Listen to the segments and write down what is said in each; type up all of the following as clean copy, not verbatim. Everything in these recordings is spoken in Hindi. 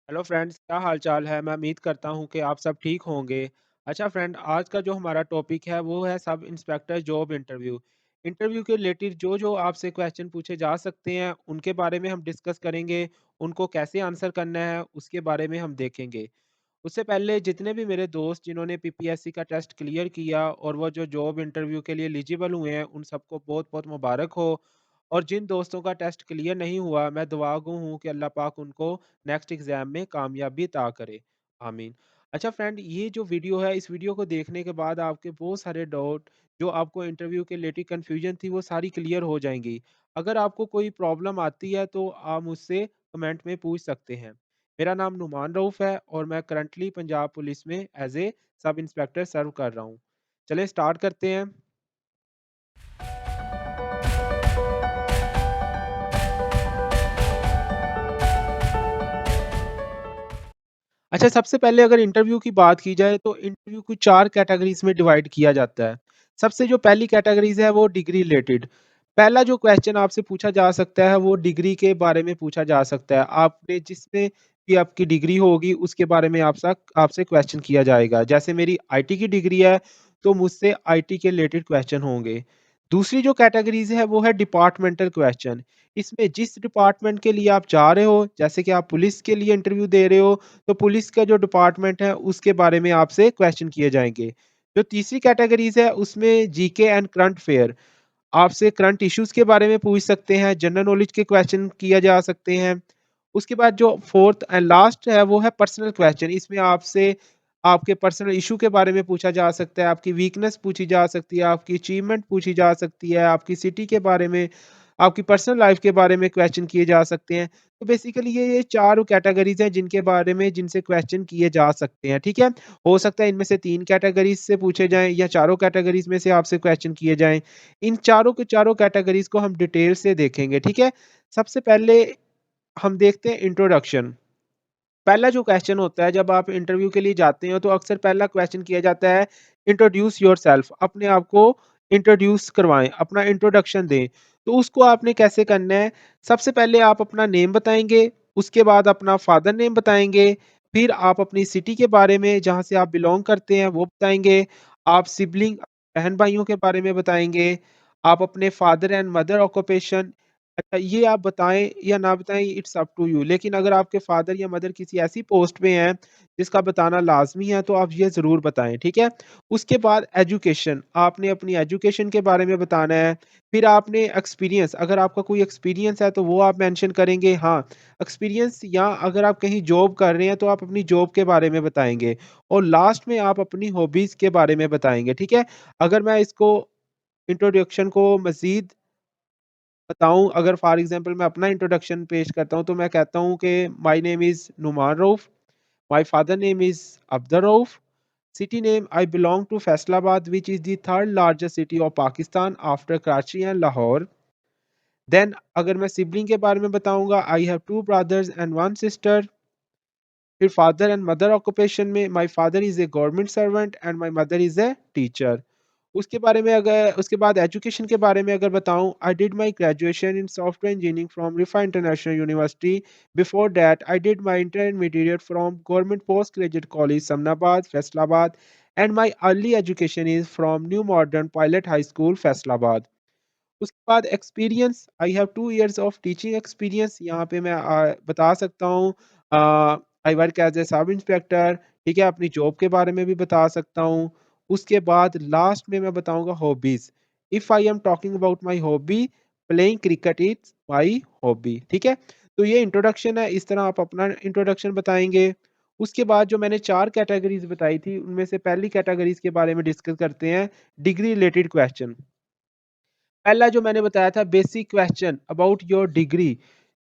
हेलो फ्रेंड्स, क्या हाल चाल है? मैं उम्मीद करता हूँ कि आप सब ठीक होंगे। अच्छा फ्रेंड, आज का जो हमारा टॉपिक है वो है sub inspector job interview. Interview के रिलेटेड जो आपसे क्वेश्चन पूछे जा सकते हैं उनके बारे में हम डिस्कस करेंगे। उनको कैसे आंसर करना है उसके बारे में हम देखेंगे। उससे पहले जितने भी मेरे दोस्त जिन्होंने पीपीएससी का टेस्ट क्लियर किया और वो जो जॉब इंटरव्यू के लिए एलिजिबल हुए हैं उन सबको बहुत बहुत मुबारक हो। और जिन दोस्तों का टेस्ट क्लियर नहीं हुआ, मैं दुआ गो हूँ कि अल्लाह पाक उनको नेक्स्ट एग्जाम में कामयाबी अता करे। आमीन। अच्छा फ्रेंड, ये जो वीडियो है, इस वीडियो को देखने के बाद आपके बहुत सारे डाउट जो आपको इंटरव्यू के रिलेटेड कंफ्यूजन थी वो सारी क्लियर हो जाएंगी। अगर आपको कोई प्रॉब्लम आती है तो आप मुझसे कमेंट में पूछ सकते हैं। मेरा नाम नुमान रऊफ़ है और मैं करंटली पंजाब पुलिस में एज ए सब इंस्पेक्टर सर्व कर रहा हूँ। चलें स्टार्ट करते हैं। अच्छा, सबसे पहले अगर इंटरव्यू की बात की जाए तो इंटरव्यू को 4 कैटेगरीज़ में डिवाइड किया जाता है। सबसे जो पहली कैटेगरीज़ है वो डिग्री रिलेटेड। पहला जो क्वेश्चन आपसे पूछा जा सकता है वो डिग्री के बारे में पूछा जा सकता है। आपने जिसमें भी आपकी डिग्री होगी उसके बारे में आपसे क्वेश्चन किया जाएगा। जैसे मेरी आईटी की डिग्री है तो मुझसे आईटी के रिलेटेड क्वेश्चन होंगे। दूसरी जो कैटेगरीज़ है वो है डिपार्टमेंटल क्वेश्चन। इसमें जिस डिपार्टमेंट के लिए आप जा रहे हो, जैसे कि आप पुलिस के लिए इंटरव्यू दे रहे हो तो पुलिस का जो डिपार्टमेंट है उसके बारे में आपसे क्वेश्चन किए जाएँगे। जो तीसरी कैटेगरीज़ है उसमें जीके एंड करंट अफेयर, आपसे करंट इश्यूज़ के बारे में पूछ सकते हैं, जनरल नॉलेज के क्वेश्चन किए जा सकते हैं। उसके बाद जो फोर्थ एंड लास्ट है वो है पर्सनल क्वेश्चन। इसमें आपसे आपके पर्सनल इश्यू के बारे में पूछा जा सकता है, आपकी वीकनेस पूछी जा सकती है, आपकी अचीवमेंट पूछी जा सकती है, आपकी सिटी के बारे में, आपकी पर्सनल लाइफ के बारे में क्वेश्चन किए जा सकते हैं। तो बेसिकली ये 4 कैटेगरीज़ हैं जिनके बारे में जिनसे क्वेश्चन किए जा सकते हैं, ठीक है? हो सकता है इनमें से 3 कैटेगरीज़ से पूछे जाएँ या चारों कैटेगरीज़ में से आपसे क्वेश्चन किए जाएँ। इन चारों के चारों कैटेगरीज़ को हम डिटेल से देखेंगे, ठीक है? सबसे पहले हम देखते हैं इंट्रोडक्शन। पहला जो क्वेश्चन होता है जब आप इंटरव्यू के लिए जाते हो तो अक्सर पहला क्वेश्चन किया जाता है इंट्रोड्यूस योरसेल्फ, अपने आप को इंट्रोड्यूस करवाएँ, अपना इंट्रोडक्शन दें। तो उसको आपने कैसे करना है? सबसे पहले आप अपना नेम बताएँगे, उसके बाद अपना फादर नेम बताएँगे, फिर आप अपनी सिटी के बारे में जहाँ से आप बिलॉन्ग करते हैं वो बताएँगे, आप सिबलिंग बहन-भाइयों के बारे में बताएँगे, आप अपने फादर एंड मदर ऑक्यूपेशन, अच्छा, ये आप बताएँ या ना बताएँ इट्स अप टू यू। लेकिन अगर आपके फादर या मदर किसी ऐसी पोस्ट पे हैं जिसका बताना लाज़मी है तो आप ये ज़रूर बताएँ, ठीक है? उसके बाद एजुकेशन, आपने अपनी एजुकेशन के बारे में बताना है। फिर आपने एक्सपीरियंस, अगर आपका कोई एक्सपीरियंस है तो वो आप मेंशन करेंगे, हाँ, एक्सपीरियंस, या अगर आप कहीं जॉब कर रहे हैं तो आप अपनी जॉब के बारे में बताएँगे। और लास्ट में आप अपनी हॉबीज़ के बारे में बताएँगे, ठीक है? अगर मैं इसको इंट्रोडक्शन को मज़ीद बताऊँ, अगर फॉर एग्ज़ाम्पल मैं अपना इंट्रोडक्शन पेश करता हूँ, तो मैं कहता हूँ कि my name is Numan Rauf, my father name is Abdur Rauf, city name I belong to Faisalabad which is the third largest city of Pakistan after Karachi and Lahore. Then अगर मैं सिबलिंग के बारे में बताऊँगा, I have 2 brothers and 1 sister. फिर फादर एंड मदर ऑक्यूपेशन में my father is a government servant and my mother is a teacher. उसके बाद एजुकेशन के बारे में अगर बताऊँ, I did my graduation in software engineering from रिफा international university. Before that I did my intermediate from government post graduate college Samanabad, Faisalabad, and my early education is from new modern pilot high school, Faisalabad. उसके बाद experience, I have 2 years of teaching experience. यहाँ पे मैं बता सकता हूँ I work as a sub inspector, ठीक है? अपनी जॉब के बारे में भी बता सकता हूँ। उसके बाद लास्ट में मैं बताऊँगा hobbies. If I am talking about my hobby, playing cricket is my hobby, ठीक है? तो ये इंट्रोडक्शन है, इस तरह आप अपना इंट्रोडक्शन बताएँगे। उसके बाद जो मैंने 4 कैटेगरीज़ बताई थी, उनमें से पहली कैटेगरीज़ के बारे में डिस्कस करते हैं, डिग्री रिलेटेड क्वेश्चन। पहला जो मैंने बताया था basic question about your degree.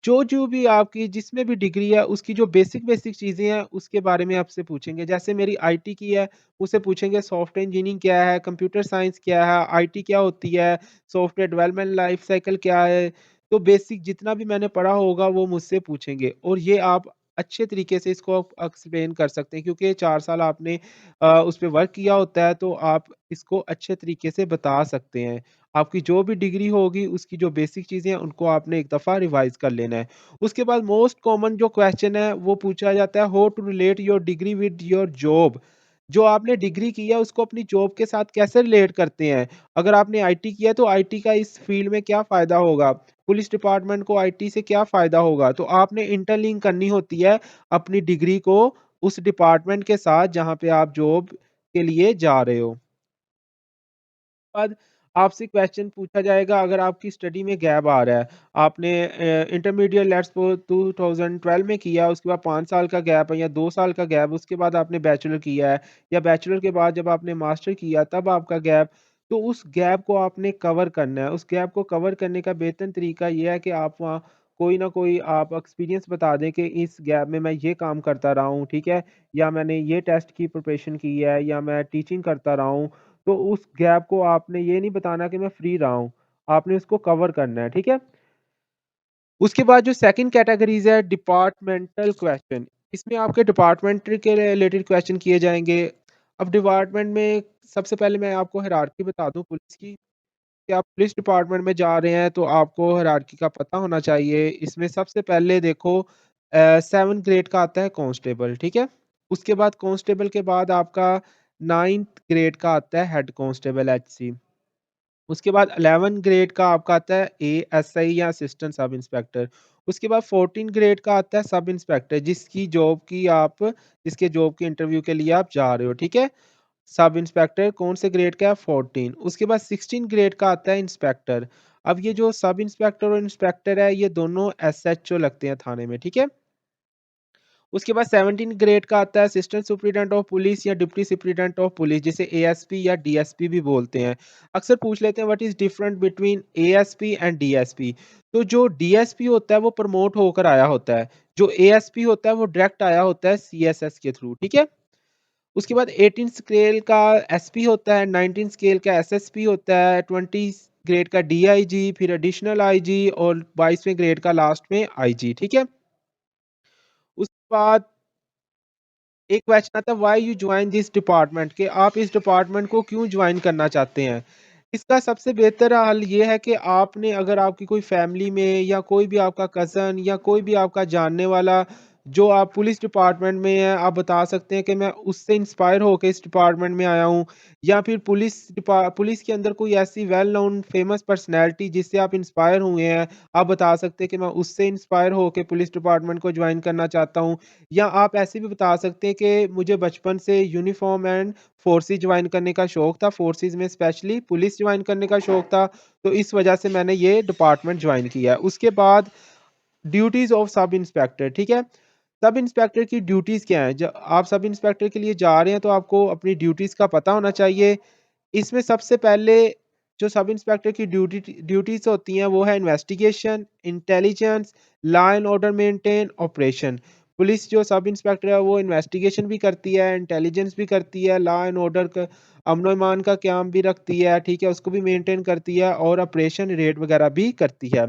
जो भी आपकी जिसमें भी डिग्री है उसकी जो बेसिक चीज़ें हैं उसके बारे में आपसे पूछेंगे। जैसे मेरी आईटी की है, उससे पूछेंगे सॉफ्टवेयर इंजीनियरिंग क्या है, कंप्यूटर साइंस क्या है, आईटी क्या होती है, सॉफ्टवेयर डेवलपमेंट लाइफ साइकिल क्या है। तो बेसिक जितना भी मैंने पढ़ा होगा वो मुझसे पूछेंगे और ये आप अच्छे तरीके से इसको आप एक्सप्लेन कर सकते हैं क्योंकि 4 साल आपने उस पे वर्क किया होता है तो आप इसको अच्छे तरीके से बता सकते हैं। आपकी जो भी डिग्री होगी उसकी जो बेसिक चीज़ें हैं उनको आपने एक दफ़ा रिवाइज़ कर लेना है। उसके बाद मोस्ट कॉमन जो क्वेश्चन है वो पूछा जाता है how to relate your degree with your job. जो आपने डिग्री की है उसको अपनी जॉब के साथ कैसे रिलेट करते हैं? अगर आपने आईटी किया है तो आईटी का इस फील्ड में क्या फ़ायदा होगा? पुलिस डिपार्टमेंट को आईटी से क्या फ़ायदा होगा? तो आपने इंटरलिंक करनी होती है अपनी डिग्री को उस डिपार्टमेंट के साथ जहाँ पे आप जॉब के लिए जा रहे हो। बाद आपसे क्वेश्चन पूछा जाएगा अगर आपकी स्टडी में गैप आ रहा है। आपने इंटरमीडिएट लेट्स सपोज़ 2012 में किया, उसके बाद 5 साल का गैप है या 2 साल का गैप, उसके बाद आपने बैचलर किया है या बैचलर के बाद जब आपने मास्टर किया तब आपका गैप, तो उस गैप को आपने कवर करना है। उस गैप को कवर करने का बेहतरीन तरीका ये है कि आप वहाँ कोई ना कोई आप एक्सपीरियंस बता दें कि इस गैप में मैं ये काम करता रहा हूँ, ठीक है? या मैंने ये टेस्ट की प्रिपरेशन की है या मैं टीचिंग करता रहा हूँ। तो उस गैप को आपने ये नहीं बताना कि मैं फ्री रहा हूँ, आपने उसको कवर करना है, ठीक है? उसके बाद जो सेकंड कैटेगरीज़ है डिपार्टमेंटल क्वेश्चन, इसमें आपके डिपार्टमेंट के रिलेटेड क्वेश्चन किए जाएँगे। अब डिपार्टमेंट में सबसे पहले मैं आपको हायरार्की बता दूँ पुलिस की, कि आप पुलिस डिपार्टमेंट में जा रहे हैं तो आपको हायरार्की का पता होना चाहिए। इसमें सबसे पहले देखो 7th ग्रेड का आता है कांस्टेबल, ठीक है? उसके बाद कांस्टेबल के बाद आपका 9th ग्रेड का आता है हेड कांस्टेबल एचसी। उसके बाद 11 ग्रेड का आपका आता है एएसआई या असिस्टेंट सब इंस्पेक्टर। उसके बाद 14 ग्रेड का आता है सब इंस्पेक्टर जिसके जॉब के इंटरव्यू के लिए आप जा रहे हो, ठीक है? सब इंस्पेक्टर कौन से ग्रेड का है? 14। उसके बाद 16 ग्रेड का आता है इंस्पेक्टर। अब ये जो सब इंस्पेक्टर और इंस्पेक्टर है ये दोनों एसएचओ लगते हैं थाने में, ठीक है? उसके बाद 17 ग्रेड का आता है असिस्टेंट सुपरिटेंडेंट ऑफ पुलिस या डिप्टी सुपरिटेंडेंट ऑफ पुलिस जिसे एएसपी या डीएसपी भी बोलते हैं। अक्सर पूछ लेते हैं what is different between ASP and DSP. तो जो डीएसपी होता है वो प्रमोट होकर आया होता है। जो एएसपी होता है वो डायरेक्ट आया होता है सीएसएस के थ्रू, ठीक है? उसके बाद 18 स्केल का एसपी होता है, 19 स्केल का एसएसपी होता है, 20 ग्रेड का डीआईजी, फिर एडिशनल आईजी और 22वें ग्रेड का लास्ट में आईजी, ठीक है? उसके बाद एक क्वेश्चन आता है why you join this department कि आप इस डिपार्टमेंट को क्यों जॉइन करना चाहते हैं? इसका सबसे बेहतर हल ये है कि आपने अगर आपकी कोई फैमिली में या कोई भी आपका कज़न या कोई भी आपका जानने वाला जो आप पुलिस डिपार्टमेंट में है, आप बता सकते हैं कि मैं उससे इंस्पायर होके इस डिपार्टमेंट में आया हूँ। या फिर पुलिस के अंदर कोई ऐसी वेल नोन फेमस पर्सनैलिटी जिससे आप इंस्पायर हुए हैं, आप बता सकते हैं कि मैं उससे इंस्पायर होके पुलिस डिपार्टमेंट को जॉइन करना चाहता हूँ। या आप ऐसे भी बता सकते हैं कि मुझे बचपन से यूनिफ़ॉर्म एंड फ़ोर्सेस जॉइन करने का शौक था, फ़ोर्सेस में स्पेशली पुलिस जॉइन करने का शौक था, तो इस वजह से मैंने ये डिपार्टमेंट जॉइन किया है। उसके बाद ड्यूटीज़ ऑफ सब इंस्पेक्टर, ठीक है? सब इंस्पेक्टर की ड्यूटीज़ क्या हैं? ज आप सब इंस्पेक्टर के लिए जा रहे हैं, तो आपको अपनी ड्यूटीज़ का पता होना चाहिए। इसमें सबसे पहले जो सब इंस्पेक्टर की ड्यूटीज़ होती हैं वो है investigation, intelligence, law and order maintain, operation. Police जो सब इंस्पेक्टर है वो इन्वेस्टिगेशन भी करती है, इंटेलिजेंस भी करती है, लॉ एंड ऑर्डर का अमन-ओ-ईमान का क़याम भी रखती है, ठीक है? उसको भी मेंटेन करती है और ऑपरेशन रेड वगैरह भी करती है।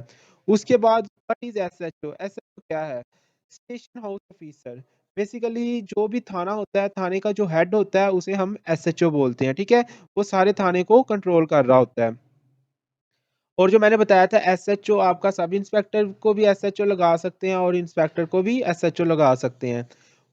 उसके बाद व्हाट इज़ एसएचओ? एसएचओ क्या है? Station house officer. बेसिकली जो भी थाना होता है, थाने का जो हेड होता है उसे हम एसएचओ बोलते हैं, ठीक है? वो सारे थाने को कंट्रोल कर रहा होता है। और जो मैंने बताया था एसएचओ आपका सब इंस्पेक्टर को भी एसएचओ लगा सकते हैं और इंस्पेक्टर को भी एसएचओ लगा सकते हैं।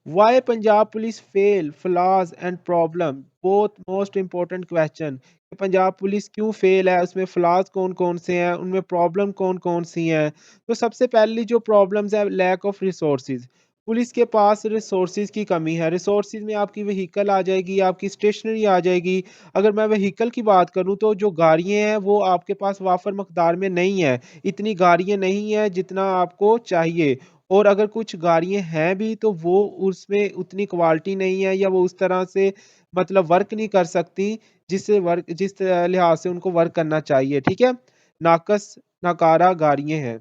Why Punjab police fail, flaws and problem both most important question कि पंजाब पुलिस क्यों फेल है, उसमें फ्लॉज़ कौन-कौन से हैं, उनमें प्रॉब्लम कौन-कौन सी हैं। तो सबसे पहली जो प्रॉब्लम्स है लैक ऑफ रिसोर्सेज़। पुलिस के पास रिसोर्सेज़ की कमी है। रिसोर्सेज़ में आपकी व्हीकल आ जाएगी, आपकी स्टेशनरी आ जाएगी। अगर मैं व्हीकल की बात करूँ तो जो गाड़ियाँ हैं वो आपके पास वाफ़र मक़दार में नहीं है। इतनी गाड़ियाँ नहीं हैं जितना आपको चाहिए और अगर कुछ गाड़ियाँ हैं भी तो वो उसमें उतनी क्वालिटी नहीं है या वो उस तरह से मतलब वर्क नहीं कर सकती जिस लिहाज से उनको वर्क करना चाहिए, ठीक है? नाक़स नकारा गाड़ियाँ हैं।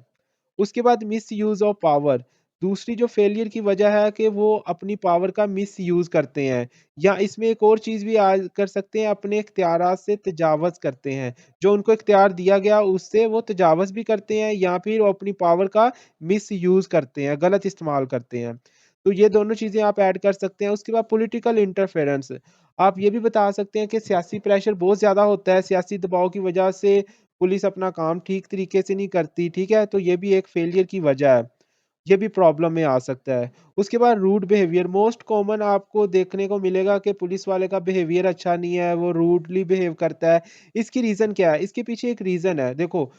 उसके बाद मिसयूज़ ऑफ पावर। दूसरी जो फेलियर की वजह है कि वो अपनी पावर का मिसयूज़ करते हैं या इसमें एक और चीज़ भी कर सकते हैं अपने इख्तियारात से तजावज़ करते हैं। जो उनको इख्तियार दिया गया उससे वो तजावज़ भी करते हैं या फिर वो अपनी पावर का मिसयूज़ करते हैं, गलत इस्तेमाल करते हैं। तो ये दोनों चीज़ें आप ऐड कर सकते हैं। उसके बाद पॉलिटिकल इंटरफेरेंस, आप ये भी बता सकते हैं कि सियासी प्रेशर बहुत ज़्यादा होता है, सियासी दबाव की वजह से पुलिस अपना काम ठीक तरीके से नहीं करती, ठीक है? तो ये भी एक फेलियर की वजह है। ये भी प्रॉब्लम में आ सकता है। उसके बाद रूड बिहेवियर, मोस्ट कॉमन आपको देखने को मिलेगा कि पुलिस वाले का बिहेवियर अच्छा नहीं है, वो रूडली बिहेव करता है। इसकी रीज़न क्या है? इसके पीछे एक रीज़न है। देखो,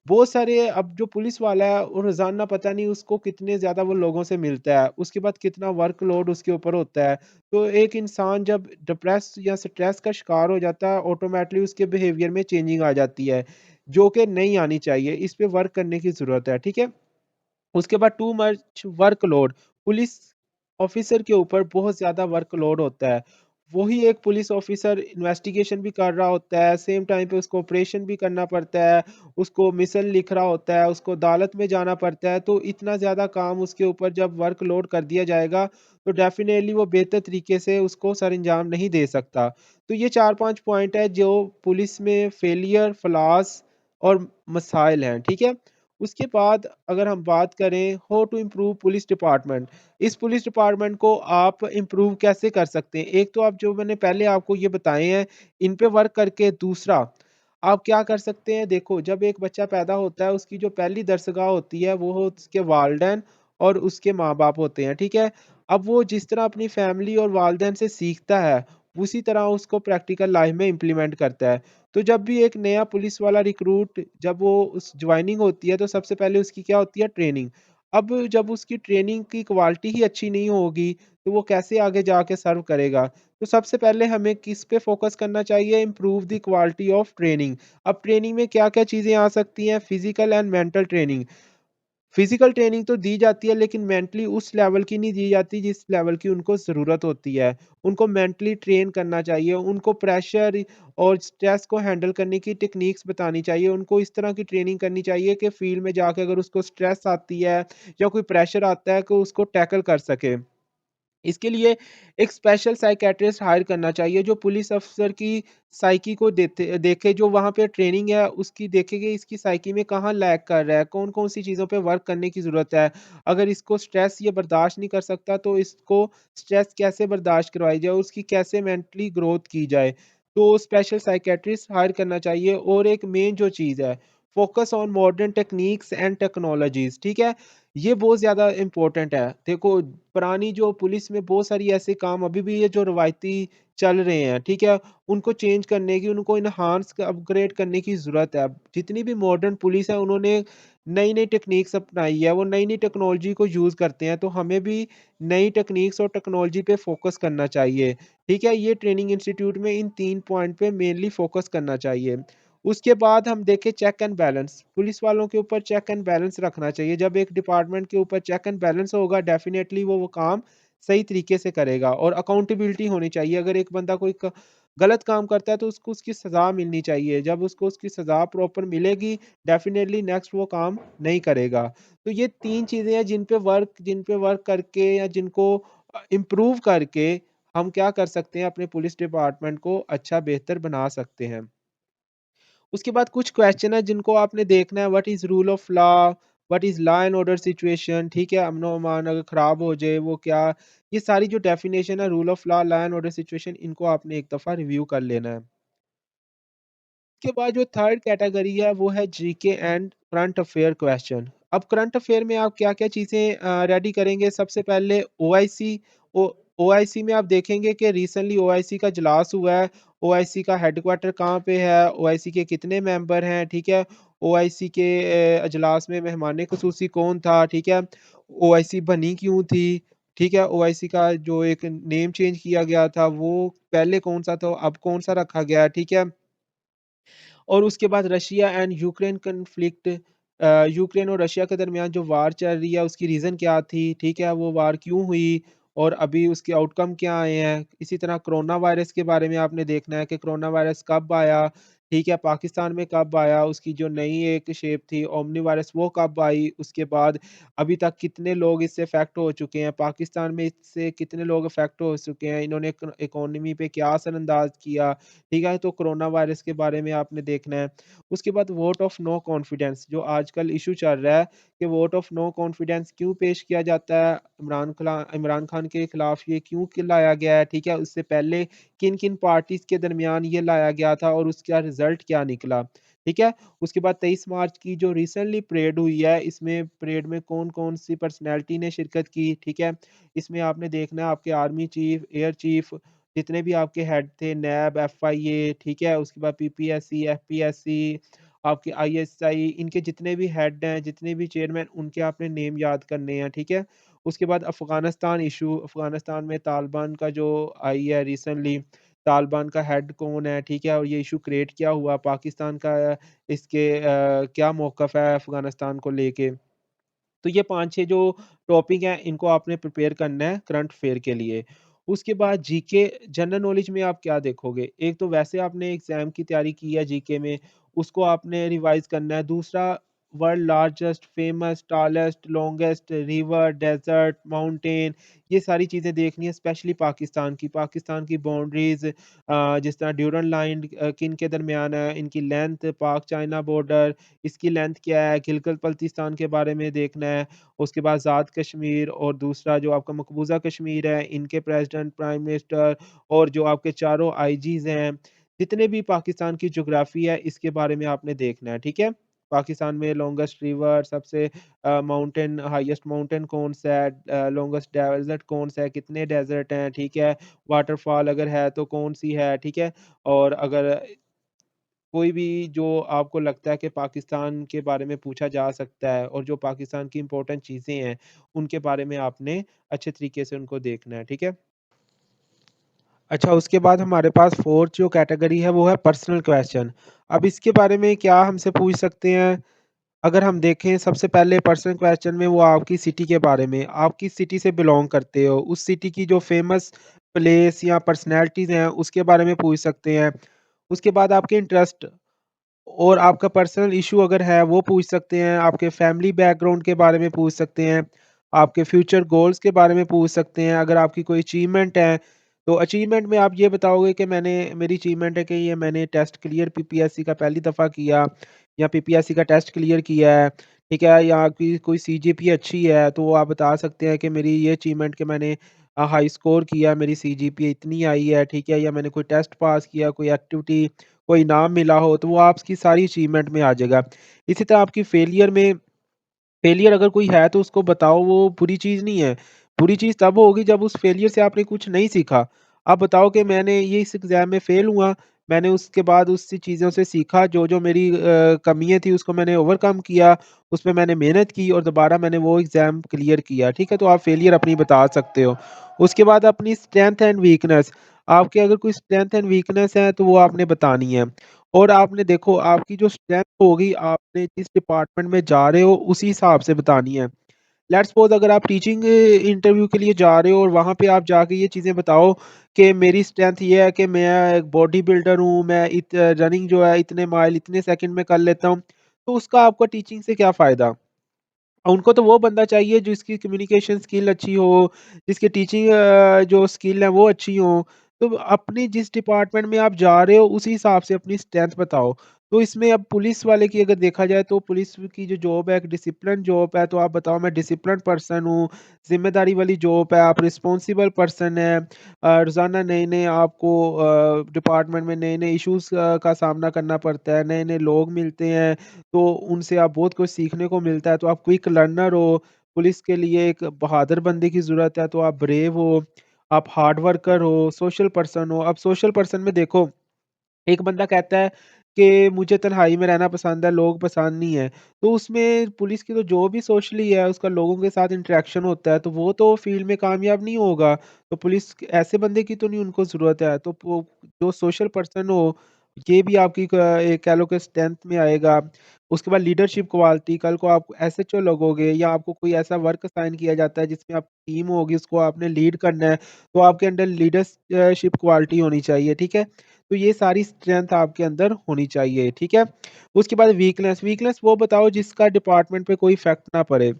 बहुत सारे अब जो पुलिस वाला है, वो रोज़ाना पता नहीं उसको कितने ज़्यादा वो लोगों से मिलता है, उसके बाद कितना वर्कलोड उसके ऊपर होता है। तो एक इंसान जब डिप्रेस या स्ट्रेस का शिकार हो जाता है, ऑटोमैटिकली उसके बिहेवियर में चेंजिंग आ जाती है, जो कि नहीं आनी चाहिए। इस पे वर्क करने की ज़रूरत है, ठीक है? उसके बाद too much workload, police officer के ऊपर बहुत ज़्यादा वर्कलोड होता है। वही एक पुलिस ऑफिसर इन्वेस्टिगेशन भी कर रहा होता है, सेम टाइम पे उसको ऑपरेशन भी करना पड़ता है, उसको मिशन लिख रहा होता है, उसको अदालत में जाना पड़ता है, तो इतना ज़्यादा काम उसके ऊपर जब वर्कलोड कर दिया जाएगा, तो डेफ़िनेटली वो बेहतर तरीके से उसको सरअंजाम नहीं दे सकता। तो ये 4-5 पॉइंट है जो पुलिस में फेलियर, फ्लॉज़ और मसाइल हैं, ठीक है? उसके बाद अगर हम बात करें how to improve police department, इस पुलिस डिपार्टमेंट को आप इम्प्रूव कैसे कर सकते हैं? एक तो आप जो मैंने पहले आपको ये बताए हैं, इन पे वर्क करके दूसरा, आप क्या कर सकते हैं? देखो, जब एक बच्चा पैदा होता है, उसकी जो पहली दरसगाह होती है, वो उसके वालिदैन और उसके माँ-बाप होते हैं, ठीक है? अब वो जिस तरह अपनी फैमिली और वालिदैन से सीखता है, उसी तरह उसको प्रैक्टिकल लाइफ में इम्प्लीमेंट करता है। तो जब भी एक नया पुलिस वाला रिक्रूट जब वो उस जॉइनिंग होती है, तो सबसे पहले उसकी क्या होती है? ट्रेनिंग। अब जब उसकी ट्रेनिंग की क्वालिटी ही अच्छी नहीं होगी, तो वो कैसे आगे जाके सर्व करेगा? तो सबसे पहले हमें किस पे फ़ोकस करना चाहिए? Improve the quality of training. अब ट्रेनिंग में क्या-क्या चीज़ें आ सकती हैं? Physical and mental training. Physical training तो दी जाती है, लेकिन मेंटली उस लेवल की नहीं दी जाती जिस लेवल की उनको ज़रूरत होती है। उनको मेंटली ट्रेन करना चाहिए, उनको प्रेशर और स्ट्रेस को हैंडल करने की टेक्निक्स बतानी चाहिए, उनको इस तरह की ट्रेनिंग करनी चाहिए कि फ़ील्ड में जाके अगर उसको स्ट्रेस आती है या कोई प्रेशर आता है, तो उसको टैकल कर सके। इसके लिए एक स्पेशल साइकियाट्रिस्ट हायर करना चाहिए जो पुलिस अफ़सर की साइकी को देखे, जो वहाँ पे ट्रेनिंग है उसकी देखे कि इसकी साइकी में कहाँ लैग कर रहा है, कौन-कौन सी चीज़ों पे वर्क करने की ज़रूरत है। अगर इसको स्ट्रेस ये बर्दाश्त नहीं कर सकता, तो इसको स्ट्रेस कैसे बर्दाश्त करवाई जाए, उसकी कैसे मेंटली ग्रोथ की जाए। तो स्पेशल साइकियाट्रिस्ट हायर करना चाहिए और एक मेन जो चीज़ है, focus on modern techniques and technologies, ठीक है? ये बहुत ज़्यादा इम्पोर्टेंट है। देखो, पुरानी जो पुलिस में बहुत सारी ऐसे काम अभी भी है जो रवायती चल रहे हैं, ठीक है? उनको चेंज करने की, उनको एनहांस अपग्रेड करने की ज़रूरत है। जितनी भी मॉडर्न पुलिस है उन्होंने नई-नई टेक्नीक्स अपनाई है, वो नई-नई टेक्नोलॉजी को यूज़ करते हैं, तो हमें भी नई टेक्नीक्स और टेक्नोलॉजी पे फ़ोकस करना चाहिए, ठीक है? ये ट्रेनिंग इंस्टीट्यूट में इन 3 पॉइंट पे मेनली फ़ोकस करना चाहिए। उसके बाद हम देखें चेक एंड बैलेंस, पुलिस वालों के ऊपर चेक एंड बैलेंस रखना चाहिए। जब एक डिपार्टमेंट के ऊपर चेक एंड बैलेंस होगा, डेफ़िनेटली वो काम सही तरीके से करेगा और अकाउंटेबिलिटी होनी चाहिए। अगर एक बंदा कोई गलत काम करता है, तो उसको उसकी सज़ा मिलनी चाहिए। जब उसको उसकी सज़ा प्रॉपर मिलेगी, डेफ़िनेटली नेक्स्ट वो काम नहीं करेगा। तो ये 3 चीज़ें हैं जिन पे वर्क करके या जिनको इम्प्रूव करके हम क्या कर सकते हैं, अपने पुलिस डिपार्टमेंट को अच्छा बेहतर बना सकते हैं। उसके बाद कुछ क्वेश्चन है जिनको आपने देखना है, what is rule of law, what is law and order situation, ठीक है? अमन-ओ-अमान अगर खराब हो जाए वो क्या, ये सारी जो डेफिनेशन है rule of law and order situation, इनको आपने एक दफ़ा रिव्यू कर लेना है। उसके बाद जो थर्ड कैटेगरी है वो है GK and current affair question. अब करंट अफेयर में आप क्या-क्या चीज़ें रेडी करेंगे, सबसे पहले ओआईसी, ओ ओआईसी में आप देखेंगे कि रिसेंटली ओआईसी का इजलास हुआ है, ओआईसी का हेडक्वार्टर कहाँ पे है, ओआईसी के कितने मेंबर हैं, ठीक है? ओआईसी के इजलास में मेहमान खुसूसी कौन था, ठीक है? ओआईसी बनी क्यों थी, ठीक है? ओआईसी का जो एक नेम चेंज किया गया था, वो पहले कौन-सा था, अब कौन-सा रखा गया है, ठीक है? और उसके बाद Russia and Ukraine conflict, Ukraine और रशिया के दरमियान जो वार चल रही है उसकी रीज़न क्या थी, ठीक है? वो वार क्यों हुई और अभी उसके आउटकम क्या आए हैं? इसी तरह कोरोना वायरस के बारे में आपने देखना है कि कोरोना वायरस कब आया, ठीक है, पाकिस्तान में कब आया, उसकी जो नई एक शेप थी ओमनी वायरस वो कब आई, उसके बाद अभी तक कितने लोग इससे अफ़ेक्ट हो चुके हैं, पाकिस्तान में इससे कितने लोग अफ़ेक्ट हो चुके हैं, इन्होंने इकोनॉमी पे क्या असरअंदाज़ किया, ठीक है? तो कोरोना वायरस के बारे में आपने देखना है। उसके बाद वोट ऑफ नो कॉन्फिडेंस जो आजकल इश्यू चल रहा है कि वोट ऑफ नो कॉन्फिडेंस क्यों पेश किया जाता है, इमरान खान के खिलाफ ये क्यों लाया गया है, ठीक है? उससे पहले किन-किन पार्टीज़ के दरमियान ये लाया गया था और उसका रिज़ल्ट क्या निकला, ठीक है? उसके बाद 23 मार्च की जो रिसेंटली परेड हुई है, इसमें परेड में कौन-कौन सी पर्सनैलिटी ने शिरकत की, ठीक है? इसमें आपने देखना है आपके आर्मी चीफ़, एयर चीफ़ जितने भी आपके हेड थे, नैब, एफआईए, ठीक है? उसके बाद पीपीएससी, एफपीएससी, आपके आईएसआई, इनके जितने भी हेड हैं, जितने भी चेयरमैन, उनके आपने नेम याद करने हैं, ठीक है? उसके बाद अफ़गानिस्तान इश्यू, अफ़गानिस्तान में तालिबान का जो आई है रिसेंटली, तालिबान का हेड कौन है, ठीक है? और ये इश्यू क्रिएट क्या हुआ, पाकिस्तान का इसके क्या मौक़िफ़ है अफ़गानिस्तान को लेके? तो ये 5-6 जो टॉपिक हैं, इनको आपने प्रिपेयर करना है करंट अफ़ेयर के लिए। उसके बाद जीके जनरल नॉलेज में आप क्या देखोगे? एक तो वैसे आपने एग्ज़ाम की तैयारी की है जीके में, उसको आपने रिवाइज़ करना है। दूसरा world largest, famous, tallest, longest river, desert, mountain ये सारी चीज़ें देखनी है स्पेशली पाकिस्तान की। पाकिस्तान की बाउंड्रीज़ जिस तरह ड्यूरन लाइन किन के दरमियान है, इनकी लेंथ, पाक चाइना बॉर्डर इसकी लेंथ क्या है, गिलगित-बल्तिस्तान के बारे में देखना है, उसके बाद आज़ाद कश्मीर और दूसरा जो आपका मकबूज़ा कश्मीर है, इनके प्रेज़िडेंट, प्राइम मिनिस्टर और जो आपके चारों आईजीज़ हैं, जितने भी पाकिस्तान की ज्योग्राफ़ी है, इसके बारे में आपने देखना है, ठीक है? पाकिस्तान में लॉन्गेस्ट रिवर, सबसे माउंटेन हाईएस्ट माउंटेन कौन-सा है, लॉन्गेस्ट डेज़र्ट कौन-सा है, कितने डेज़र्ट हैं, ठीक है? वाटरफॉल अगर है, तो कौन-सी है, ठीक है? और अगर कोई भी जो आपको लगता है कि पाकिस्तान के बारे में पूछा जा सकता है और जो पाकिस्तान की इम्पोर्टेंट चीज़ें हैं, उनके बारे में आपने अच्छे तरीके से उनको देखना है, ठीक है? अच्छा उसके बाद हमारे पास 4th जो कैटेगरी है वो है पर्सनल क्वेश्चन। अब इसके बारे में क्या हमसे पूछ सकते हैं? अगर हम देखें सबसे पहले पर्सनल क्वेश्चन में वो आपकी सिटी के बारे में, आप किस सिटी से बिलॉन्ग करते हो? उस सिटी की जो फेमस प्लेस या पर्सनैलिटीज़ हैं, उसके बारे में पूछ सकते हैं। उसके बाद आपके इंटरेस्ट और आपका पर्सनल इश्यू अगर है वो पूछ सकते हैं, आपके फैमिली बैकग्राउंड के बारे में पूछ सकते हैं, आपके फ्यूचर गोल्स के बारे में पूछ सकते हैं, अगर आपकी कोई अचीवमेंट है, तो अचीवमेंट में आप ये बताओगे कि मेरी अचीवमेंट है कि ये मैंने टेस्ट क्लियर पीपीएससी का पहली दफ़ा किया या पीपीएससी का टेस्ट क्लियर किया है, ठीक है? या आपकी कोई सीजीपीए अच्छी है, तो वो आप बता सकते हैं कि मेरी ये अचीवमेंट कि मैंने हाई स्कोर किया, मेरी सीजीपीए इतनी आई है, ठीक है? या मैंने कोई टेस्ट पास किया, कोई एक्टिविटी कोई इनाम मिला हो, तो वो आपकी सारी अचीवमेंट में आ जाएगा। इसी तरह आपकी फेलियर अगर कोई है तो उसको बताओ वो बुरी चीज़ नहीं है। बुरी चीज़ तब होगी जब उस फेलियर से आपने कुछ नहीं सीखा। आप बताओ कि मैंने ये इस एग्ज़ाम में फेल हुआ, मैंने उसके बाद उससे चीज़ों से सीखा जो मेरी कमियाँ थी उसको मैंने ओवरकम किया, उसमें मैंने मेहनत की और दोबारा मैंने वो एग्ज़ाम क्लियर किया, ठीक है? तो आप फेलियर अपनी बता सकते हो। उसके बाद अपनी स्ट्रेंथ एंड वीकनेस, आपके अगर कोई स्ट्रेंथ एंड वीकनेस है तो वो आपने बतानी है। और आपने देखो आपकी जो स्ट्रेंथ होगी, आपने जिस डिपार्टमेंट में जा रहे हो उसी हिसाब से बतानी है। लेट्स सपोज़ अगर आप टीचिंग इंटरव्यू के लिए जा रहे हो और वहाँ पे आप जाके ये चीज़ें बताओ कि मेरी स्ट्रेंथ ये है कि मैं एक बॉडी बिल्डर हूँ, मैं रनिंग जो है इतने माइल इतने सेकंड में कर लेता हूँ, तो उसका आपको टीचिंग से क्या फ़ायदा? उनको तो वो बंदा चाहिए जिसकी कम्युनिकेशन स्किल अच्छी हो, जिसकी टीचिंग जो स्किल है वो अच्छी हो। तो अपनी जिस डिपार्टमेंट में आप जा रहे हो उसी हिसाब से अपनी स्ट्रेंथ बताओ। तो इसमें अब पुलिस वाले की अगर देखा जाए तो पुलिस की जो जॉब है एक डिसिप्लिन जॉब है, तो आप बताओ मैं डिसिप्लिन्ड पर्सन हूँ, ज़िम्मेदारी वाली जॉब है, आप रिस्पॉन्सिबल पर्सन हैं। रोज़ाना नए-नए आपको डिपार्टमेंट में नए-नए इश्यूज़ का सामना करना पड़ता है, नए-नए लोग मिलते हैं। तो उनसे आप बहुत कुछ सीखने को मिलता है, तो आप क्विक लर्नर हो, पुलिस के लिए एक बहादुर बंदे की ज़रूरत है, तो आप ब्रेव हो, आप हार्ड वर्कर हो, सोशल पर्सन हो। अब सोशल पर्सन में देखो, एक बंदा कहता है कि मुझे तन्हाई में रहना पसंद है, लोग पसंद नहीं है। तो उसमें पुलिस की तो जॉब ही सोशली है, उसका लोगों के साथ इंटरेक्शन होता है, तो वो तो फील्ड में कामयाब नहीं होगा। तो पुलिस ऐसे बंदे की तो नहीं उनको ज़रूरत है। तो जो सोशल पर्सन हो ये भी आपकी एक कह लो कि स्ट्रेंथ में आएगा। उसके बाद लीडरशिप क्वालिटी, कल को आप एसएचओ लगोगे या आपको कोई ऐसा वर्क असाइन किया जाता है जिसमें आपकी टीम होगी, उसको आपने लीड करना है, तो आपके अंदर लीडरशिप क्वालिटी होनी चाहिए, ठीक है? तो ये सारी स्ट्रेंथ आपके अंदर होनी चाहिए, ठीक है? उसके बाद वीकनेस, वीकनेस वो बताओ जिसका डिपार्टमेंट पे कोई इफ़ेक्ट ना पड़े।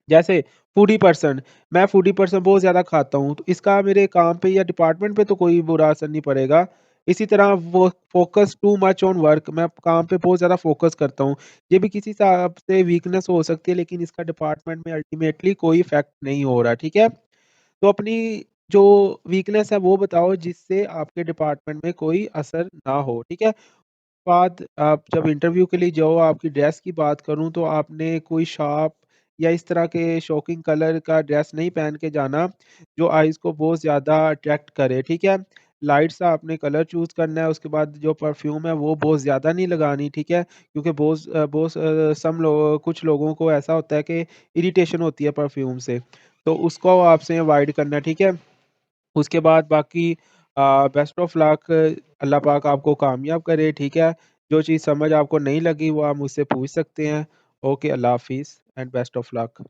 जैसे फूडी पर्सन, मैं फूडी पर्सन बहुत ज़्यादा खाता हूँ, तो इसका मेरे काम पे या डिपार्टमेंट पे तो कोई बुरा असर नहीं पड़ेगा। इसी तरह वो focus too much on work, मैं काम पे बहुत ज़्यादा फ़ोकस करता हूँ। ये भी किसी हिसाब से वीकनेस हो सकती है, लेकिन इसका डिपार्टमेंट में अल्टीमेटली कोई इफ़ेक्ट नहीं हो रहा, ठीक है? तो अपनी जो वीकनेस है वो बताओ जिससे आपके डिपार्टमेंट में कोई असर ना हो, ठीक है? बाद आप जब इंटरव्यू के लिए जाओ, आपकी ड्रेस की बात करूँ तो आपने कोई शार्प या इस तरह के शॉकिंग कलर का ड्रेस नहीं पहन के जाना, जो आइज़ को बहुत ज़्यादा अट्रैक्ट करे, ठीक है? लाइट सा आपने कलर चूज़ करना है, उसके बाद जो परफ्यूम है वो बहुत ज़्यादा नहीं लगानी, ठीक है? क्योंकि सम लोगों कुछ लोगों को ऐसा होता है कि इरिटेशन होती है परफ्यूम से, तो उसको आपसे अवॉइड करना है, ठीक है? उसके बाद बाकी बेस्ट ऑफ लक, अल्लाह पाक आपको कामयाब करे, ठीक है? जो चीज़ समझ आपको नहीं लगी वो आप मुझसे पूछ सकते हैं। ओके, अल्लाह हाफ़िज़ एंड बेस्ट ऑफ लक।